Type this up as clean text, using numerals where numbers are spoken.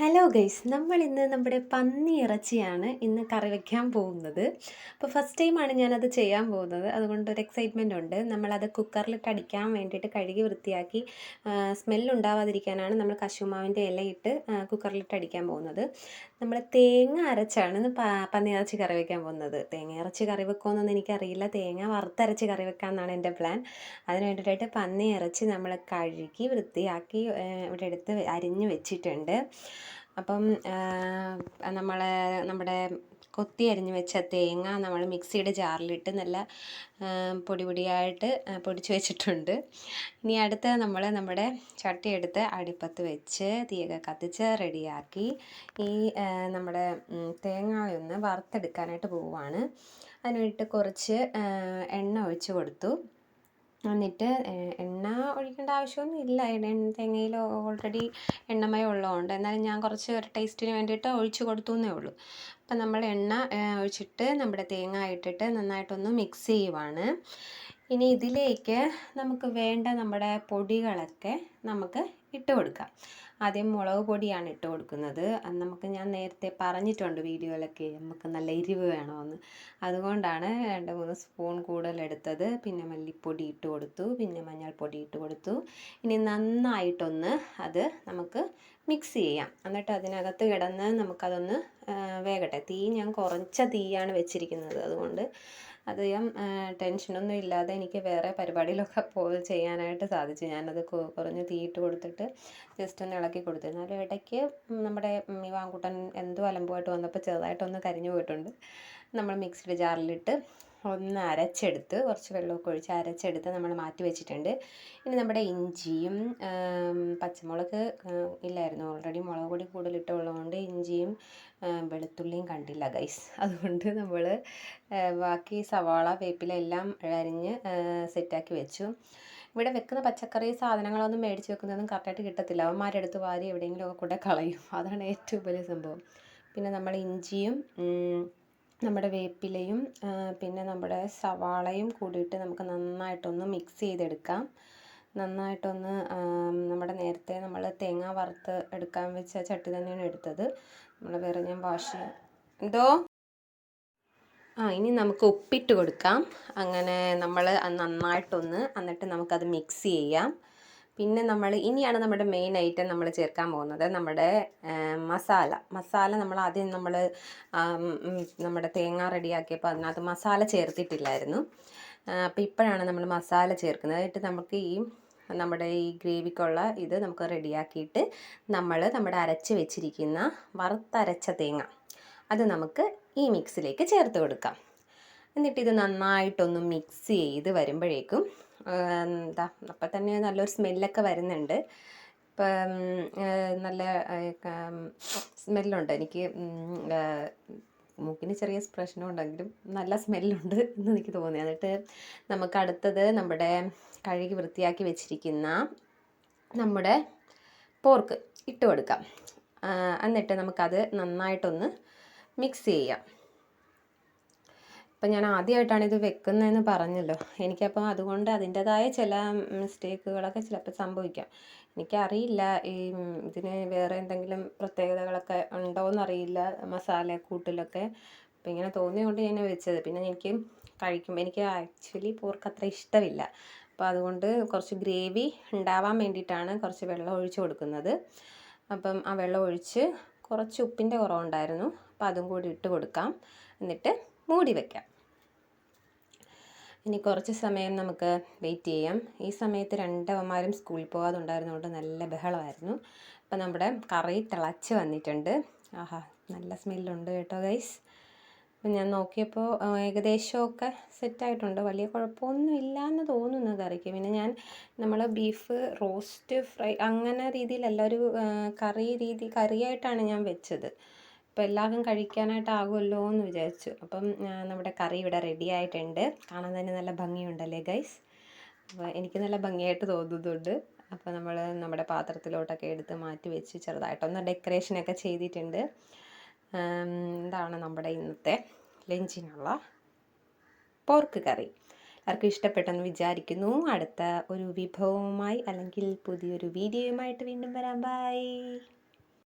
Hello guys, നമ്മൾ ഇന്ന് നമ്മുടെ പന്നി ഇറച്ചിയാണ് ഇന്ന് കറി വെക്കാൻ പോകുന്നത്. അപ്പോൾ ഫസ്റ്റ് ടൈമാണ് ഞാനത് ചെയ്യാൻ പോകുന്നത്, അതുകൊണ്ടൊരു എക്സൈറ്റ്മെൻ്റ് ഉണ്ട്. നമ്മളത് കുക്കറിലിട്ട് അടിക്കാൻ വേണ്ടിയിട്ട് കഴുകി വൃത്തിയാക്കി സ്മെല്ലുണ്ടാവാതിരിക്കാനാണ് നമ്മൾ കശുമാവിൻ്റെ ഇലയിട്ട് കുക്കറിലിട്ട് അടിക്കാൻ പോകുന്നത്. നമ്മൾ തേങ്ങ അരച്ചാണ് ഇന്ന് പന്നി ഇറച്ചി കറി വെക്കാൻ പോകുന്നത്. തേങ്ങ ഇറച്ചി കറി വെക്കുമെന്നൊന്നും എനിക്കറിയില്ല, തേങ്ങ വറുത്തരച്ച് കറി വെക്കാമെന്നാണ് എൻ്റെ പ്ലാൻ. അതിന് വേണ്ടിയിട്ട് പന്നി ഇറച്ചി നമ്മൾ കഴുകി വൃത്തിയാക്കി ഇവിടെ എടുത്ത് അരിഞ്ഞ് വെച്ചിട്ടുണ്ട്. അപ്പം നമ്മുടെ കൊത്തി അരിഞ്ഞ് വെച്ച തേങ്ങ നമ്മൾ മിക്സിയുടെ ജാറിലിട്ട് നല്ല പൊടി പൊടിയായിട്ട് പൊടിച്ച് വെച്ചിട്ടുണ്ട്. ഇനി അടുത്ത നമ്മുടെ ചട്ടി എടുത്ത് അടുപ്പത്ത് വെച്ച് തീയൊക്കെ കത്തിച്ച് റെഡിയാക്കി ഈ നമ്മുടെ തേങ്ങയൊന്ന് വറുത്തെടുക്കാനായിട്ട് പോവുകയാണ്. അതിന് വേണ്ടിയിട്ട് കുറച്ച് എണ്ണ ഒഴിച്ച് കൊടുത്തു. എന്നിട്ട് എണ്ണ ഒഴിക്കേണ്ട ആവശ്യമൊന്നും ഇല്ല, തേങ്ങയിൽ ഓൾറെഡി എണ്ണമയം ഉള്ളതുകൊണ്ട്. എന്നാലും ഞാൻ കുറച്ച് ഒരു ടേസ്റ്റിന് വേണ്ടിയിട്ട് ഒഴിച്ച് കൊടുത്തു എന്നേ ഉള്ളൂ. അപ്പം നമ്മൾ എണ്ണ ഒഴിച്ചിട്ട് നമ്മുടെ തേങ്ങ ഇട്ടിട്ട് നന്നായിട്ടൊന്ന് മിക്സ് ചെയ്യുവാണ്. ഇനി ഇതിലേക്ക് നമുക്ക് വേണ്ട നമ്മുടെ പൊടികളൊക്കെ നമുക്ക് ഇട്ട് കൊടുക്കാം. ആദ്യം മുളക് പൊടിയാണ് ഇട്ട് കൊടുക്കുന്നത്. അത് ഞാൻ നേരത്തെ പറഞ്ഞിട്ടുണ്ട് വീഡിയോയിലൊക്കെ, നമുക്ക് നല്ല എരിവ് വേണമെന്ന്. അതുകൊണ്ടാണ് 2-3 സ്പൂൺ കൂടുതലെടുത്തത്. പിന്നെ മല്ലിപ്പൊടി ഇട്ട് കൊടുത്തു, പിന്നെ മഞ്ഞൾപ്പൊടി ഇട്ട് കൊടുത്തു. ഇനി നന്നായിട്ടൊന്ന് അത് നമുക്ക് മിക്സ് ചെയ്യാം. എന്നിട്ട് അതിനകത്ത് കിടന്ന് നമുക്കതൊന്ന് വേകട്ടെ. തീ ഞാൻ കുറച്ച തീയാണ് വെച്ചിരിക്കുന്നത്, അതുകൊണ്ട് അധികം ടെൻഷനൊന്നും ഇല്ലാതെ എനിക്ക് വേറെ പരിപാടിയിലൊക്കെ ചെയ്യാനായിട്ട് സാധിച്ചു. ഞാനത് കുറഞ്ഞ തീയിട്ട് കൊടുത്തിട്ട് ജസ്റ്റ് ഒന്ന് ഇളക്കി കൊടുത്തു. എന്നാലും ഇടയ്ക്ക് നമ്മുടെ വാങ്കൂട്ടൻ എന്തോ അലമ്പുമായിട്ട് വന്നപ്പോൾ ചെറുതായിട്ടൊന്ന് കരിഞ്ഞു പോയിട്ടുണ്ട്. നമ്മൾ മിക്സിയുടെ ജാറിലിട്ട് ഒന്ന് അരച്ചെടുത്ത് കുറച്ച് വെള്ളമൊക്കെ ഒഴിച്ച് അരച്ചെടുത്ത് നമ്മൾ മാറ്റി വെച്ചിട്ടുണ്ട്. ഇനി നമ്മുടെ ഇഞ്ചിയും പച്ചമുളക് ഇല്ലായിരുന്നു, ഓൾറെഡി മുളക് പൊടി കൂടുതലിട്ടുള്ളതുകൊണ്ട് ഇഞ്ചിയും വെളുത്തുള്ളിയും കണ്ടില്ല ഗൈസ്. അതുകൊണ്ട് നമ്മൾ ബാക്കി സവാള വേപ്പില എല്ലാം അരിഞ്ഞ് സെറ്റാക്കി വെച്ചു. ഇവിടെ വെക്കുന്ന പച്ചക്കറി സാധനങ്ങളൊന്നും മേടിച്ച് വെക്കുന്നതൊന്നും കറക്റ്റായിട്ട് കിട്ടത്തില്ല, അവന്മാരെടുത്ത് വാരി എവിടെയെങ്കിലുമൊക്കെ കൂടെ കളയും. അതാണ് ഏറ്റവും വലിയ സംഭവം. പിന്നെ നമ്മൾ ഇഞ്ചിയും നമ്മുടെ വേപ്പിലയും പിന്നെ നമ്മുടെ സവാളയും കൂടിയിട്ട് നമുക്ക് നന്നായിട്ടൊന്ന് മിക്സ് ചെയ്തെടുക്കാം. നന്നായിട്ടൊന്ന് നമ്മുടെ നേരത്തെ നമ്മൾ തേങ്ങ വറുത്ത് എടുക്കാൻ വെച്ച ചട്ടി തന്നെയാണ് എടുത്തത്. നമ്മൾ വേറെ ഞാൻ എന്തോ ഇനി നമുക്ക് ഉപ്പിട്ട് കൊടുക്കാം. അങ്ങനെ നമ്മൾ നന്നായിട്ടൊന്ന് എന്നിട്ട് നമുക്കത് മിക്സ് ചെയ്യാം. പിന്നെ ഇനിയാണ് നമ്മുടെ മെയിൻ ഐറ്റം നമ്മൾ ചേർക്കാൻ പോകുന്നത്, നമ്മുടെ മസാല. നമ്മൾ ആദ്യം നമ്മുടെ തേങ്ങ റെഡിയാക്കിയപ്പോൾ അതിനകത്ത് മസാല ചേർത്തിട്ടില്ലായിരുന്നു. അപ്പോൾ ഇപ്പോഴാണ് നമ്മൾ മസാല ചേർക്കുന്നത്. എന്നിട്ട് നമുക്ക് നമ്മുടെ ഈ ഗ്രേവിക്കുള്ള ഇത് നമുക്ക് റെഡിയാക്കിയിട്ട് നമ്മുടെ അരച്ച് വെച്ചിരിക്കുന്ന വറുത്തരച്ച തേങ്ങ അത് നമുക്ക് ഈ മിക്സിലേക്ക് ചേർത്ത് കൊടുക്കാം. എന്നിട്ടിത് നന്നായിട്ടൊന്ന് മിക്സ് ചെയ്ത് വരുമ്പോഴേക്കും അപ്പം തന്നെ നല്ലൊരു സ്മെല്ലൊക്കെ വരുന്നുണ്ട്. ഇപ്പം നല്ല സ്മെല്ലുണ്ട്. എനിക്ക് മൂക്കിന് ചെറിയ പ്രശ്നം ഉണ്ടെങ്കിലും നല്ല സ്മെല്ലുണ്ട് എന്ന് എനിക്ക് തോന്നി. എന്നിട്ട് നമുക്ക് അടുത്തത് നമ്മുടെ കഴുകി വൃത്തിയാക്കി വെച്ചിരിക്കുന്ന നമ്മുടെ പോർക്ക് ഇട്ട് കൊടുക്കാം. എന്നിട്ട് നമുക്കത് നന്നായിട്ടൊന്ന് മിക്സ് ചെയ്യാം. അപ്പം ഞാൻ ആദ്യമായിട്ടാണ് ഇത് വെക്കുന്നതെന്ന് പറഞ്ഞല്ലോ, എനിക്കപ്പോൾ അതുകൊണ്ട് അതിൻ്റെതായ ചില മിസ്റ്റേക്കുകളൊക്കെ ചിലപ്പോൾ സംഭവിക്കാം. എനിക്കറിയില്ല ഇതിന് വേറെ എന്തെങ്കിലും പ്രത്യേകതകളൊക്കെ ഉണ്ടോയെന്നറിയില്ല മസാലക്കൂട്ടിലൊക്കെ. അപ്പം ഇങ്ങനെ തോന്നിയതുകൊണ്ട് ഞാൻ വെച്ചത്. പിന്നെ എനിക്ക് ആക്ച്വലി പോർക്ക് അത്ര ഇഷ്ടമില്ല. അപ്പോൾ അതുകൊണ്ട് കുറച്ച് ഗ്രേവി ഉണ്ടാവാൻ വേണ്ടിയിട്ടാണ് കുറച്ച് വെള്ളം ഒഴിച്ച് കൊടുക്കുന്നത്. അപ്പം ആ വെള്ളം ഒഴിച്ച് കുറച്ച് ഉപ്പിൻ്റെ കുറവുണ്ടായിരുന്നു, അപ്പോൾ അതും കൂടി ഇട്ട് കൊടുക്കാം. എന്നിട്ട് മൂടി വയ്ക്കാം. ഇനി കുറച്ച് സമയം നമുക്ക് വെയിറ്റ് ചെയ്യാം. ഈ സമയത്ത് രണ്ടവന്മാരും സ്കൂളിൽ പോകാതുണ്ടായിരുന്നതുകൊണ്ട് നല്ല ബഹളമായിരുന്നു. അപ്പം നമ്മുടെ കറി തിളച്ച് വന്നിട്ടുണ്ട്. ആഹാ, നല്ല സ്മെല്ലുണ്ട് കേട്ടോ ഗൈസ്. അപ്പം ഞാൻ നോക്കിയപ്പോൾ ഏകദേശമൊക്കെ സെറ്റായിട്ടുണ്ട്, വലിയ കുഴപ്പമൊന്നും ഇല്ലയെന്ന് തോന്നുന്നു കറിക്ക്. പിന്നെ നമ്മൾ ബീഫ് റോസ്റ്റ് ഫ്രൈ അങ്ങനെ രീതിയിലല്ല, ഒരു കറിയായിട്ടാണ് ഞാൻ വെച്ചത്. അപ്പോൾ എല്ലാവർക്കും കഴിക്കാനായിട്ടാകുമല്ലോ എന്ന് വിചാരിച്ചു. അപ്പം നമ്മുടെ കറി ഇവിടെ റെഡി ആയിട്ടുണ്ട്. കാണാൻ തന്നെ നല്ല ഭംഗിയുണ്ടല്ലേ ഗൈസ്. അപ്പോൾ എനിക്ക് നല്ല ഭംഗിയായിട്ട് തോന്നുന്നുണ്ട്. അപ്പോൾ നമ്മുടെ പാത്രത്തിലോട്ടൊക്കെ എടുത്ത് മാറ്റി വെച്ച് ചെറുതായിട്ടൊന്ന് ഡെക്കറേഷനൊക്കെ ചെയ്തിട്ടുണ്ട്. ഇതാണ് നമ്മുടെ ഇന്നത്തെ ലഞ്ചിനുള്ള പോർക്ക് കറി. എല്ലാവർക്കും ഇഷ്ടപ്പെട്ടെന്ന് വിചാരിക്കുന്നു. അടുത്ത ഒരു വിഭവവുമായി അല്ലെങ്കിൽ പുതിയൊരു വീഡിയോയുമായിട്ട് വീണ്ടും വരാം. ബൈ.